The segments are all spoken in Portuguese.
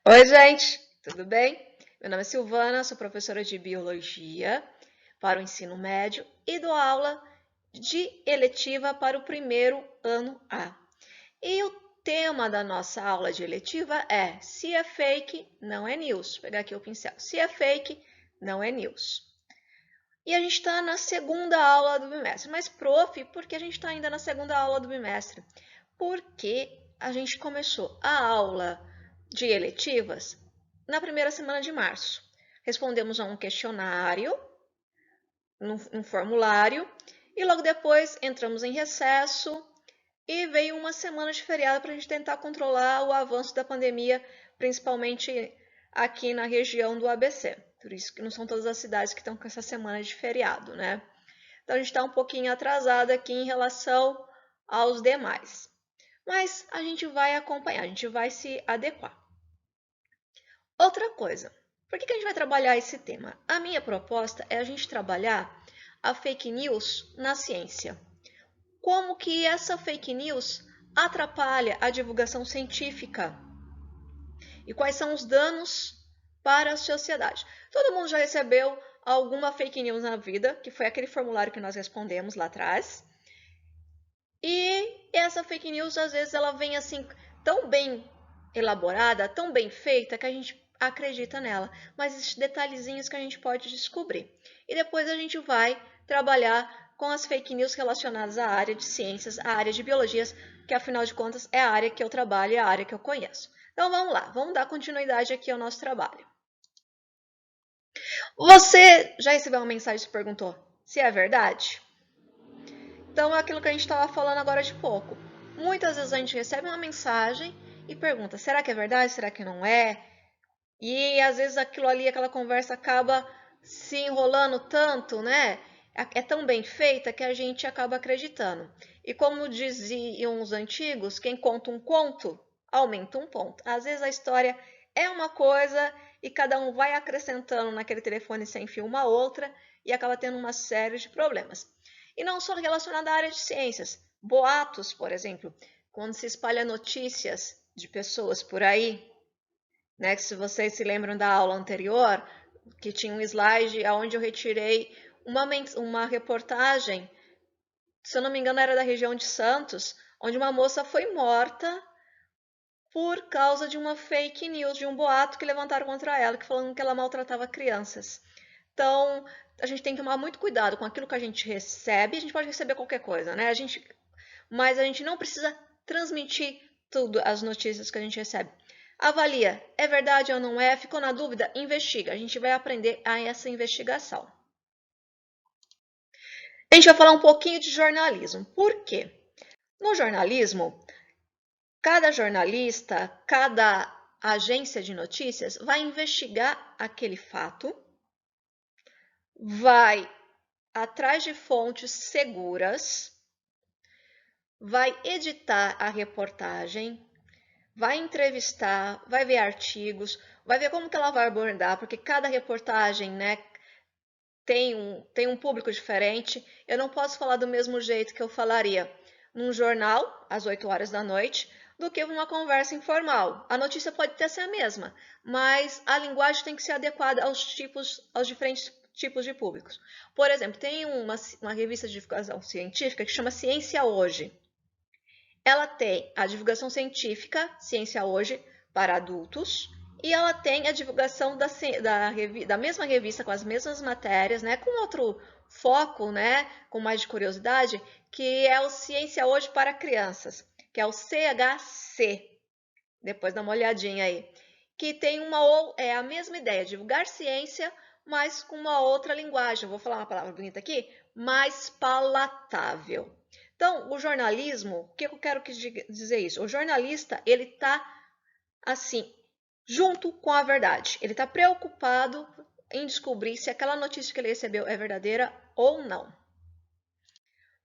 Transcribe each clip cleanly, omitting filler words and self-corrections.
Oi, gente, tudo bem? Meu nome é Silvana, sou professora de Biologia para o ensino médio e dou aula de eletiva para o primeiro ano A. E o tema da nossa aula de eletiva é se é fake, não é news. Vou pegar aqui o pincel. Se é fake, não é news. E a gente está na segunda aula do bimestre. Mas, prof, por que a gente está ainda na segunda aula do bimestre? Porque a gente começou a aula de eletivas na primeira semana de março. Respondemos a um questionário, um formulário, e logo depois entramos em recesso e veio uma semana de feriado para a gente tentar controlar o avanço da pandemia, principalmente aqui na região do ABC. Por isso que não são todas as cidades que estão com essa semana de feriado, né? Então a gente está um pouquinho atrasado aqui em relação aos demais. Mas a gente vai acompanhar, a gente vai se adequar. Outra coisa, por que a gente vai trabalhar esse tema? A minha proposta é a gente trabalhar a fake news na ciência. Como que essa fake news atrapalha a divulgação científica? E quais são os danos para a sociedade? Todo mundo já recebeu alguma fake news na vida, que foi aquele formulário que nós respondemos lá atrás. E essa fake news, às vezes, ela vem assim, tão bem elaborada, tão bem feita, que a gente acredita nela. Mas existem detalhezinhos que a gente pode descobrir. E depois a gente vai trabalhar com as fake news relacionadas à área de ciências, à área de biologias, que afinal de contas é a área que eu trabalho e a área que eu conheço. Então vamos lá, vamos dar continuidade aqui ao nosso trabalho. Você já recebeu uma mensagem que perguntou se é verdade? Então, é aquilo que a gente estava falando agora de pouco. Muitas vezes a gente recebe uma mensagem e pergunta: será que é verdade? Será que não é? E às vezes aquilo ali, aquela conversa acaba se enrolando tanto, né? É tão bem feita que a gente acaba acreditando. E como diziam os antigos, quem conta um conto aumenta um ponto. Às vezes a história é uma coisa e cada um vai acrescentando naquele telefone sem fio uma outra e acaba tendo uma série de problemas. E não só relacionado à área de ciências. Boatos, por exemplo, quando se espalha notícias de pessoas por aí, né? Que se vocês se lembram da aula anterior, que tinha um slide onde eu retirei uma reportagem, se eu não me engano era da região de Santos, onde uma moça foi morta por causa de uma fake news, de um boato que levantaram contra ela, que falando que ela maltratava crianças. Então, a gente tem que tomar muito cuidado com aquilo que a gente recebe. A gente pode receber qualquer coisa, né? Mas a gente não precisa transmitir tudo as notícias que a gente recebe. Avalia, é verdade ou não é? Ficou na dúvida? Investiga. A gente vai aprender a essa investigação. A gente vai falar um pouquinho de jornalismo. Por quê? No jornalismo, cada jornalista, cada agência de notícias vai investigar aquele fato, vai atrás de fontes seguras, vai editar a reportagem, vai entrevistar, vai ver artigos, vai ver como que ela vai abordar, porque cada reportagem, né, tem um público diferente. Eu não posso falar do mesmo jeito que eu falaria num jornal, às 8 horas da noite, do que uma conversa informal. A notícia pode até ser a mesma, mas a linguagem tem que ser adequada aos diferentes tipos de públicos. Por exemplo, tem uma revista de divulgação científica que chama Ciência Hoje. Ela tem a divulgação científica, Ciência Hoje, para adultos, e ela tem a divulgação da mesma revista, com as mesmas matérias, né, com outro foco, né, com mais de curiosidade, que é o Ciência Hoje para crianças, que é o CHC. Depois dá uma olhadinha aí. Que tem a mesma ideia, divulgar ciência, mas com uma outra linguagem. Eu vou falar uma palavra bonita aqui, mais palatável. Então, o jornalismo, o que eu quero dizer isso? O jornalista, ele está assim, junto com a verdade. Ele está preocupado em descobrir se aquela notícia que ele recebeu é verdadeira ou não.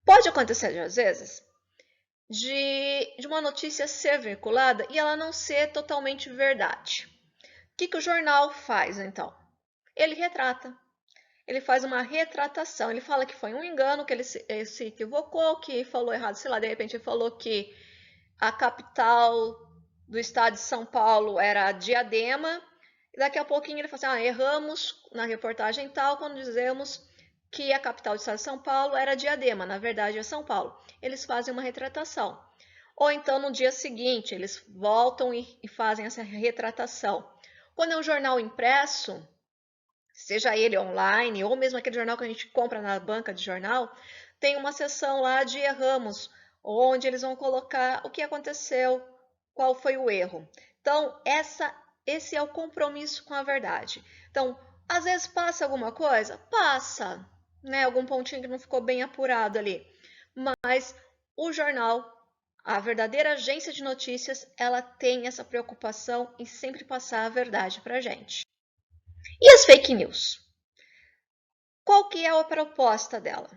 Pode acontecer, às vezes, de uma notícia ser veiculada e ela não ser totalmente verdade. O que o jornal faz, então? Ele retrata. Ele faz uma retratação. Ele fala que foi um engano, que ele se equivocou, que falou errado, sei lá, de repente ele falou que a capital do estado de São Paulo era Diadema, e daqui a pouquinho ele fala assim, erramos na reportagem tal quando dizemos que a capital do estado de São Paulo era Diadema, na verdade é São Paulo. Eles fazem uma retratação. Ou então no dia seguinte eles voltam e fazem essa retratação. Quando é um jornal impresso, seja ele online ou mesmo aquele jornal que a gente compra na banca de jornal, tem uma seção lá de erramos, onde eles vão colocar o que aconteceu, qual foi o erro. Então, esse é o compromisso com a verdade. Então, às vezes passa alguma coisa? Passa, né? Algum pontinho que não ficou bem apurado ali. Mas o jornal, a verdadeira agência de notícias, ela tem essa preocupação em sempre passar a verdade para a gente. E as fake news? Qual que é a proposta dela?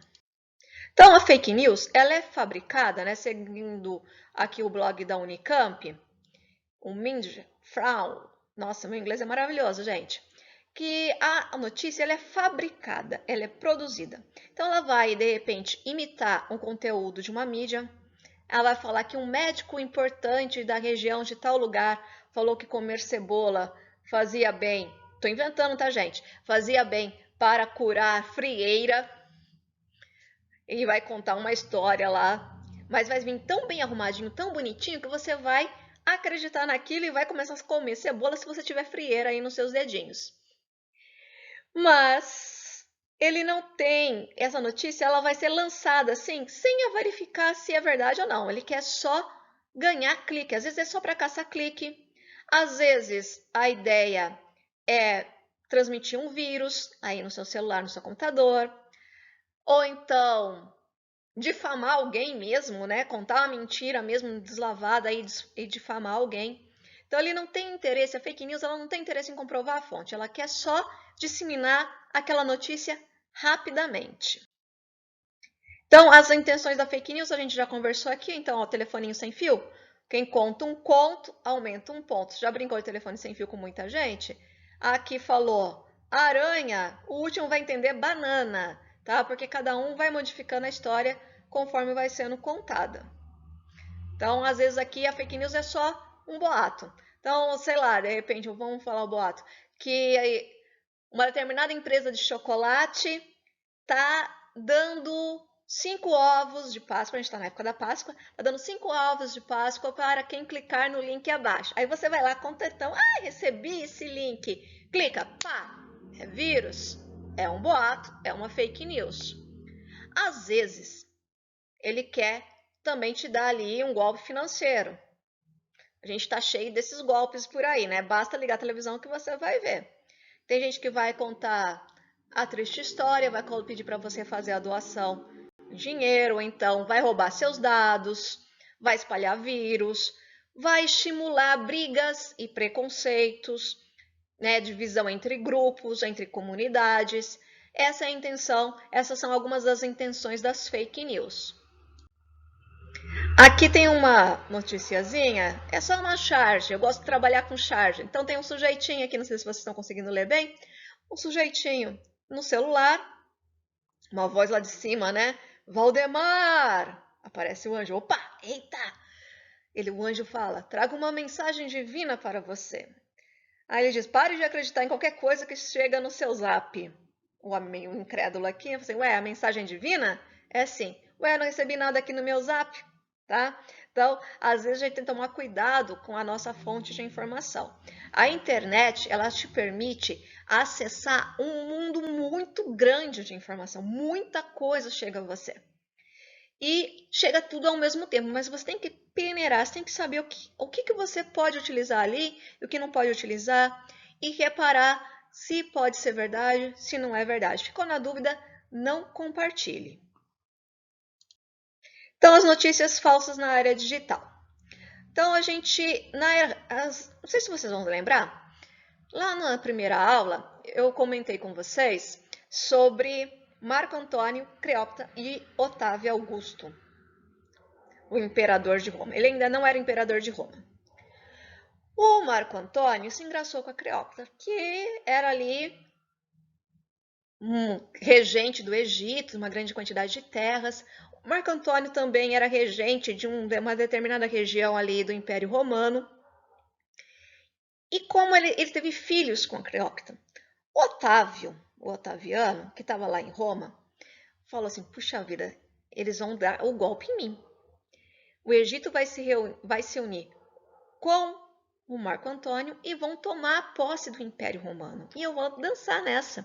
Então, a fake news, ela é fabricada, né, seguindo aqui o blog da Unicamp, o Mind Fraun, nossa, meu inglês é maravilhoso, gente, que a notícia ela é fabricada, ela é produzida. Então, ela vai, de repente, imitar um conteúdo de uma mídia, ela vai falar que um médico importante da região de tal lugar falou que comer cebola fazia bem, tô inventando, tá, gente? Fazia bem para curar frieira. Ele vai contar uma história lá, mas vai vir tão bem arrumadinho, tão bonitinho, que você vai acreditar naquilo e vai começar a comer cebola se você tiver frieira aí nos seus dedinhos. Mas ele não tem essa notícia, ela vai ser lançada assim, sem verificar se é verdade ou não. Ele quer só ganhar clique. Às vezes é só para caçar clique. Às vezes a ideia é transmitir um vírus aí no seu celular, no seu computador. Ou então difamar alguém mesmo, né? Contar uma mentira mesmo deslavada e difamar alguém. Então ele não tem interesse, a fake news ela não tem interesse em comprovar a fonte, ela quer só disseminar aquela notícia rapidamente. Então as intenções da fake news a gente já conversou aqui, então ó, telefoninho sem fio, quem conta um conto aumenta um ponto. Já brincou de telefone sem fio com muita gente? Aqui falou aranha, o último vai entender banana, tá? Porque cada um vai modificando a história conforme vai sendo contada. Então, às vezes aqui a fake news é só um boato. Então, sei lá, de repente, vamos falar o boato, que uma determinada empresa de chocolate tá dando 5 ovos de Páscoa, a gente está na época da Páscoa, tá dando 5 ovos de Páscoa para quem clicar no link abaixo. Aí você vai lá, contatão, recebi esse link, clica, pá, é vírus, é um boato, é uma fake news. Às vezes, ele quer também te dar ali um golpe financeiro. A gente está cheio desses golpes por aí, né? Basta ligar a televisão que você vai ver. Tem gente que vai contar a triste história, vai pedir para você fazer a doação de dinheiro, ou então vai roubar seus dados, vai espalhar vírus, vai estimular brigas e preconceitos, né? Divisão entre grupos, entre comunidades. Essa é a intenção, essas são algumas das intenções das fake news. Aqui tem uma noticiazinha, é só uma charge, eu gosto de trabalhar com charge. Então tem um sujeitinho aqui, não sei se vocês estão conseguindo ler bem, um sujeitinho no celular, uma voz lá de cima, né? Valdemar! Aparece o anjo, opa, eita! O anjo fala, traga uma mensagem divina para você. Aí ele diz, pare de acreditar em qualquer coisa que chega no seu zap. O homem incrédulo aqui, eu falei, ué, a mensagem divina? É assim, ué, não recebi nada aqui no meu zap. Tá? Então, às vezes a gente tem que tomar cuidado com a nossa fonte de informação. A internet, ela te permite acessar um mundo muito grande de informação, muita coisa chega a você. E chega tudo ao mesmo tempo, mas você tem que peneirar, você tem que saber o que você pode utilizar ali e o que não pode utilizar e reparar se pode ser verdade, se não é verdade. Ficou na dúvida? Não compartilhe. Então, as notícias falsas na área digital. Então, a gente, não sei se vocês vão lembrar, lá na primeira aula, eu comentei com vocês sobre Marco Antônio, Cleópatra e Otávio Augusto, o imperador de Roma. Ele ainda não era imperador de Roma. O Marco Antônio se engraçou com a Cleópatra, que era ali um regente do Egito, uma grande quantidade de terras. Marco Antônio também era regente de uma determinada região ali do Império Romano. E como ele teve filhos com a Cleópatra. Otávio, o Otaviano, que estava lá em Roma, falou assim, puxa vida, eles vão dar o golpe em mim. O Egito vai se unir com o Marco Antônio e vão tomar a posse do Império Romano. E eu vou dançar nessa.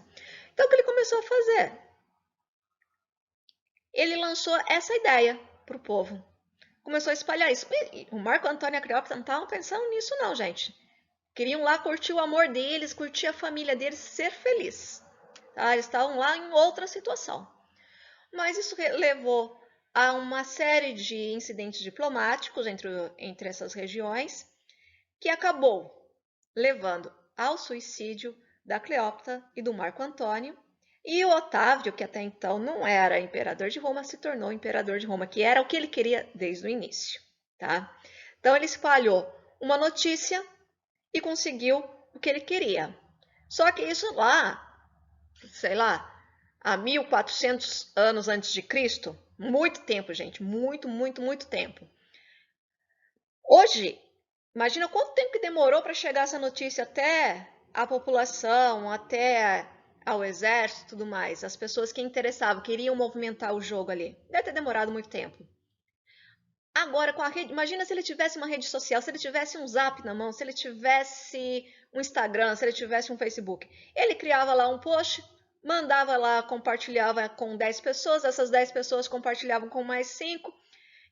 Então, o que ele começou a fazer? Ele lançou essa ideia para o povo. Começou a espalhar isso. E o Marco Antônio e a Cleópatra não estavam pensando nisso não, gente. Queriam lá curtir o amor deles, curtir a família deles, ser feliz. Tá? Eles estavam lá em outra situação. Mas isso levou a uma série de incidentes diplomáticos entre essas regiões, que acabou levando ao suicídio da Cleópatra e do Marco Antônio, e o Otávio, que até então não era imperador de Roma, se tornou imperador de Roma, que era o que ele queria desde o início. Tá? Então ele espalhou uma notícia e conseguiu o que ele queria. Só que isso lá, sei lá, há 1400 anos antes de Cristo, muito tempo, gente, muito tempo. Hoje, imagina quanto tempo que demorou para chegar essa notícia até a população, até ao exército e tudo mais. As pessoas que interessavam, queriam movimentar o jogo ali. Deve ter demorado muito tempo. Agora, com a rede, imagina se ele tivesse uma rede social, se ele tivesse um Zap na mão, se ele tivesse um Instagram, se ele tivesse um Facebook. Ele criava lá um post, mandava lá, compartilhava com 10 pessoas, essas 10 pessoas compartilhavam com mais 5,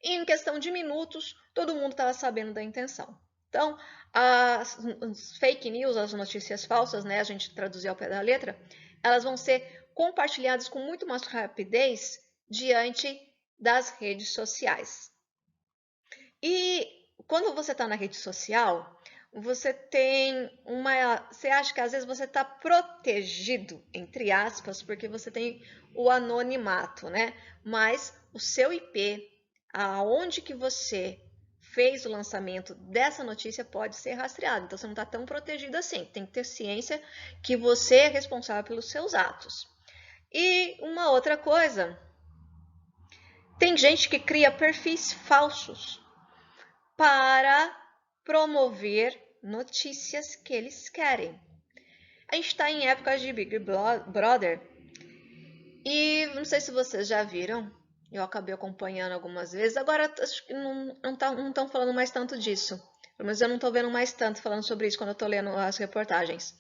e em questão de minutos, todo mundo estava sabendo da intenção. Então, as fake news, as notícias falsas, né, a gente traduziu ao pé da letra, elas vão ser compartilhadas com muito mais rapidez diante das redes sociais. E quando você está na rede social, você tem você acha que às vezes você está protegido, entre aspas, porque você tem o anonimato, né? Mas o seu IP, aonde que você fez o lançamento dessa notícia pode ser rastreado. Então você não está tão protegido assim. Tem que ter ciência que você é responsável pelos seus atos. E uma outra coisa, tem gente que cria perfis falsos para promover notícias que eles querem. A gente está em épocas de Big Brother e não sei se vocês já viram, eu acabei acompanhando algumas vezes, agora acho que não estão falando mais tanto disso, mas eu não estou vendo mais tanto falando sobre isso quando eu estou lendo as reportagens.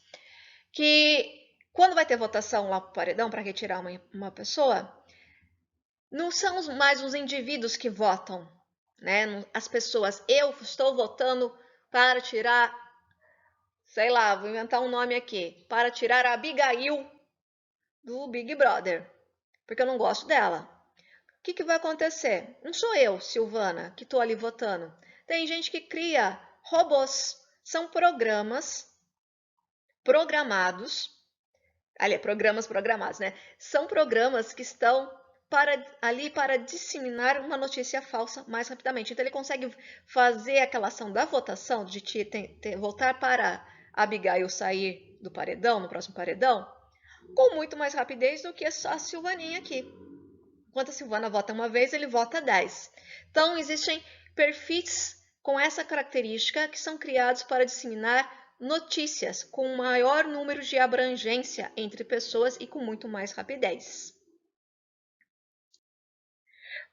Que quando vai ter votação lá para o paredão para retirar uma pessoa, não são mais os indivíduos que votam, né? As pessoas, eu estou votando para tirar, sei lá, vou inventar um nome aqui, para tirar a Abigail do Big Brother, porque eu não gosto dela. O que vai acontecer? Não sou eu, Silvana, que estou ali votando. Tem gente que cria robôs. São programas programados, aliás, programas programados, né? São programas que estão ali para disseminar uma notícia falsa mais rapidamente. Então, ele consegue fazer aquela ação da votação, de voltar para a Abigail sair do paredão, no próximo paredão, com muito mais rapidez do que a Silvaninha aqui. Enquanto a Silvana vota uma vez, ele vota 10. Então, existem perfis com essa característica que são criados para disseminar notícias com maior número de abrangência entre pessoas e com muito mais rapidez.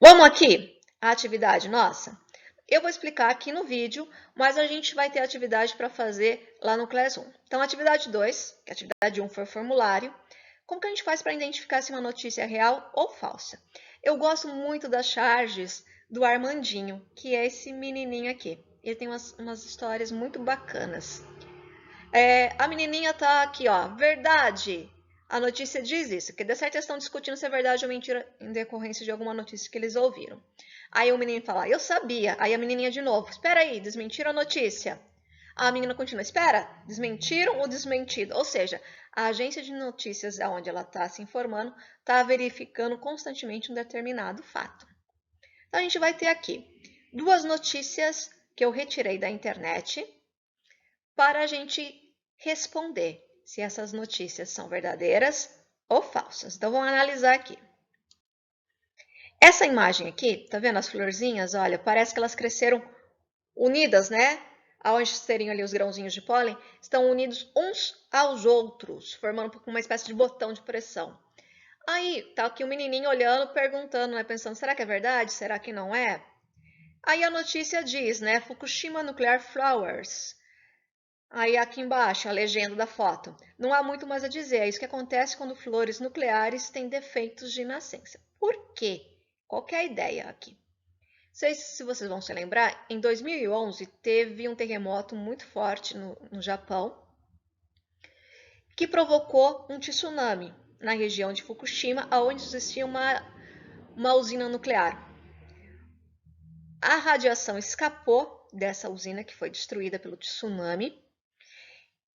Vamos aqui a atividade nossa? Eu vou explicar aqui no vídeo, mas a gente vai ter atividade para fazer lá no Classroom. Então, atividade 2, que a atividade 1 foi o formulário. Como que a gente faz para identificar se uma notícia é real ou falsa? Eu gosto muito das charges do Armandinho, que é esse menininho aqui. Ele tem umas histórias muito bacanas. A menininha tá aqui, ó, verdade. A notícia diz isso, que de certo eles estão discutindo se é verdade ou mentira em decorrência de alguma notícia que eles ouviram. Aí o menino fala, eu sabia. Aí a menininha de novo, espera aí, desmentiram a notícia. A menina continua, espera, desmentiram ou desmentido? Ou seja, a agência de notícias onde ela está se informando está verificando constantemente um determinado fato. Então a gente vai ter aqui 2 notícias que eu retirei da internet para a gente responder se essas notícias são verdadeiras ou falsas. Então, vamos analisar aqui. Essa imagem aqui, tá vendo as florzinhas? Olha, parece que elas cresceram unidas, né? onde seriam ali os grãozinhos de pólen, estão unidos uns aos outros, formando uma espécie de botão de pressão. Aí, tá aqui o menininho olhando, perguntando, né, pensando, será que é verdade? Será que não é? Aí a notícia diz, né, Fukushima Nuclear Flowers. Aí aqui embaixo, a legenda da foto. Não há muito mais a dizer, é isso que acontece quando flores nucleares têm defeitos de nascença. Por quê? Qual que é a ideia aqui? Não sei se vocês vão se lembrar, em 2011 teve um terremoto muito forte no Japão, que provocou um tsunami na região de Fukushima, onde existia uma usina nuclear. A radiação escapou dessa usina, que foi destruída pelo tsunami,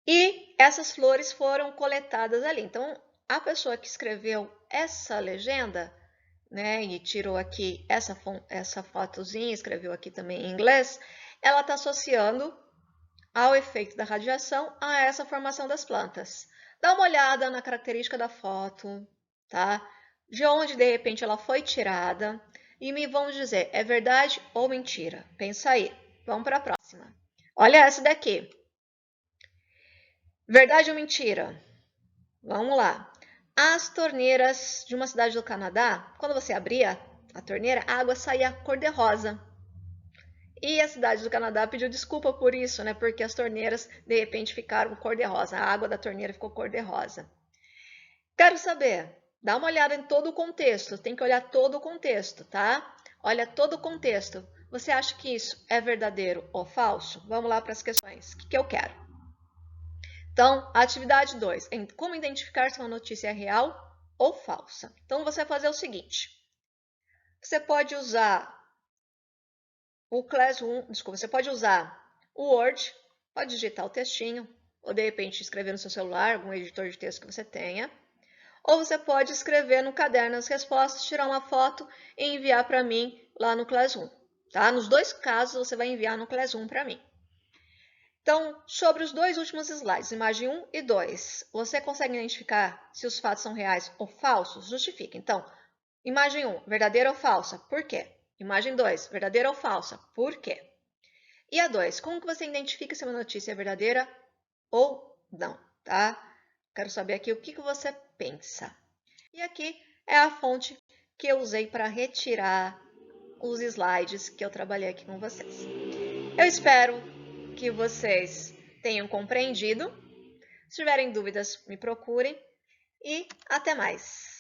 e essas flores foram coletadas ali. Então, a pessoa que escreveu essa legenda, né, e tirou aqui essa fotozinha, escreveu aqui também em inglês, ela está associando ao efeito da radiação a essa formação das plantas. Dá uma olhada na característica da foto, tá? De onde de repente ela foi tirada e me vão dizer, é verdade ou mentira? Pensa aí. Vamos para a próxima. Olha essa daqui. Verdade ou mentira? Vamos lá. As torneiras de uma cidade do Canadá, quando você abria a torneira, a água saía cor-de-rosa. E a cidade do Canadá pediu desculpa por isso, né? Porque as torneiras, de repente, ficaram cor-de-rosa. A água da torneira ficou cor-de-rosa. Quero saber, dá uma olhada em todo o contexto. Tem que olhar todo o contexto, tá? Olha todo o contexto. Você acha que isso é verdadeiro ou falso? Vamos lá para as questões. O que eu quero? Então, atividade 2. Como identificar se uma notícia é real ou falsa? Então, você vai fazer o seguinte. Você pode usar o Classroom, desculpa, você pode usar o Word, pode digitar o textinho, ou de repente escrever no seu celular, algum editor de texto que você tenha. Ou você pode escrever no caderno as respostas, tirar uma foto e enviar para mim lá no Classroom. Tá? Nos dois casos, você vai enviar no Classroom para mim. Então, sobre os dois últimos slides, imagem 1 e 2, você consegue identificar se os fatos são reais ou falsos? Justifique. Então, imagem 1, verdadeira ou falsa? Por quê? Imagem 2, verdadeira ou falsa? Por quê? E a 2, como que você identifica se uma notícia é verdadeira ou não? Tá? Quero saber aqui o que você pensa. E aqui é a fonte que eu usei para retirar os slides que eu trabalhei aqui com vocês. Eu espero que vocês tenham compreendido. Se tiverem dúvidas, me procurem e até mais!